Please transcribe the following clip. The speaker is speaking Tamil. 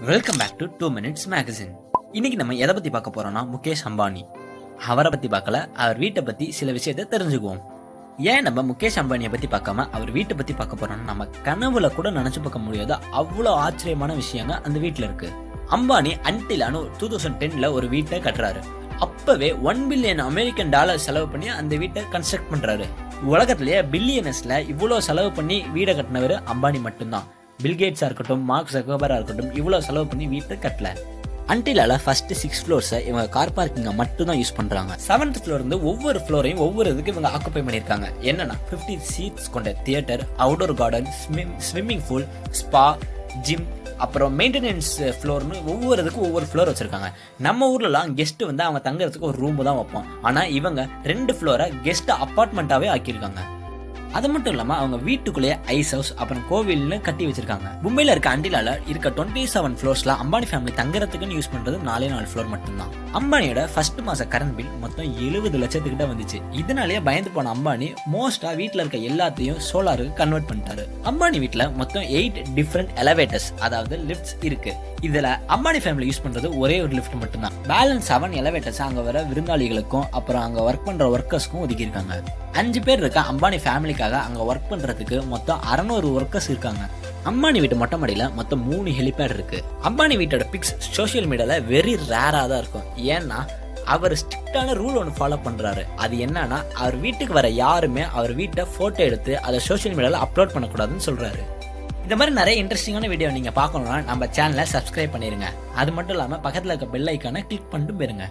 Welcome back to 2 Minutes magazine. இன்னைக்கு நம்ம எதை பத்தி பார்க்க போறோம்னா முகேஷ் அம்பானி. அவரை பத்தி பார்க்கல, அவர் வீட்டை பத்தி சில விஷயத்தை தெரிஞ்சுக்குவோம். ஏன் நம்ம முகேஷ் அம்பானியை பத்தி பார்க்காம அவர் வீட்டை பத்தி பார்க்க போறோம்னா, நம்ம கனவுல கூட நினைச்சு பார்க்க முடியாத அவ்வளோ ஆச்சரியமான விஷயங்க அந்த வீட்டுல இருக்கு. அம்பானி அன்டிலான்னு 2010ல ஒரு வீட்டை கட்டுறாரு. அப்பவே $1 பில்லியன் அமெரிக்கன் டாலர் செலவு பண்ணி அந்த வீட்டை கன்ஸ்ட்ரக்ட் பண்றாரு. உலகத்திலேயே பில்லியனர்ஸ்ல இவ்வளவு செலவு பண்ணி வீடை கட்டினவர் அம்பானி மட்டும்தான். பில்கேட்ஸா இருக்கட்டும், மார்க் ஜக்கர்பர்கா இருக்கட்டும், இவ்வளவு செலவு பண்ணி வீட்டை கட்டல. அன்டிலால ஃபர்ஸ்ட் 6 ஃப்ளோர்ஸை இவங்க கார் பார்க்கிங்க மட்டும் தான் யூஸ் பண்றாங்க. 7th ஃப்ளோர் இருந்து ஒவ்வொரு ஃப்ளோரையும் ஒவ்வொரு இதுக்கு இவங்க ஆக்குபை பண்ணிருக்காங்க. என்னன்னா 50 சீட்ஸ் கொண்ட theatre, outdoor garden, swimming pool, spa, gym, அப்புறம் மெயின்டெனன்ஸ் ஃப்ளோர்னு ஒவ்வொரு இதுக்கும் ஒவ்வொரு ஃப்ளோர் வச்சிருக்காங்க. நம்ம ஊர்லலாம் கெஸ்ட் வந்து அவங்க தங்குறதுக்கு ஒரு ரூம் தான் வைப்போம். ஆனா இவங்க 2 ஃப்ளோரை கெஸ்ட் அப்பார்ட்மெண்ட்டாவே ஆக்கியிருக்காங்க. அது மட்டும் இல்லாம அவங்க வீட்டுக்குள்ளேயே ஐஸ் ஹவுஸ் அப்புறம் கோவில்னு கட்டி வச்சிருக்காங்க. மும்பைல இருக்க அண்டிலால இருக்க 27 ஃப்ளோர்ஸ்ல அம்பானி ஃபேமிலி தங்குறதுக்குன்னு யூஸ் பண்றது 4 ஃப்ளோர் மட்டும்தான். அம்பானியோட ஃபர்ஸ்ட் மாச கரண்ட் பில் மொத்தம் 70 லட்சத்துக்கிட்ட வந்துச்சு. இதனாலேயே பயந்து போன அம்பானி மோஸ்டா வீட்டுல இருக்க எல்லாத்தையும் சோலாருக்கு கன்வெர்ட் பண்ணிட்டாரு. அம்பானி வீட்டுல மொத்தம் 8 டிஃபரெண்ட் எலவேட்டர்ஸ், அதாவது லிஃப்ட்ஸ் இருக்கு. இதுல அம்பானி ஃபேமிலி யூஸ் பண்றது ஒரே ஒரு லிஃப்ட் மட்டும்தான். பேலன்ஸ் 7 எலவேட்டர்ஸ் அங்க வர விருந்தாளிகளுக்கும் அப்புறம் அங்க ஒர்க் பண்ற ஒர்க்கர்ஸ்க்கும் ஒதுக்கி இருக்காங்க. 5 பேர் இருக்க அம்பானி ஃபேமிலிக்காக அங்க ஒர்க் பண்றதுக்கு மொத்தம் 600 ஒர்க்கர்ஸ் இருக்காங்க. அம்பானி வீட்டு மொட்டை மாடியில மொத்தம் 3 ஹெலிபேட் இருக்கு. அம்பானி வீட்டோட பிக்ஸ் சோசியல் மீடியால வெரி ரேரா தான் இருக்கும். ஏன்னா அவர் ஸ்ட்ரிக்டான ரூல் ஒன்று ஃபாலோ பண்றாரு. அது என்னன்னா, அவர் வீட்டுக்கு வர யாருமே அவர் வீட்டை போட்டோ எடுத்து அதை சோசியல் மீடியால அப்லோட் பண்ணக்கூடாதுன்னு சொல்றாரு. இந்த மாதிரி நிறைய இன்ட்ரெஸ்டிங்கான வீடியோ நீங்க பார்க்கணும்னா நம்ம சேனலை சப்ஸ்கிரைப் பண்ணிருங்க. அது மட்டும் இல்லாம பக்கத்துல இருக்க பெல் ஐக்கானை கிளிக் பண்ணிட்டு போயிருங்க.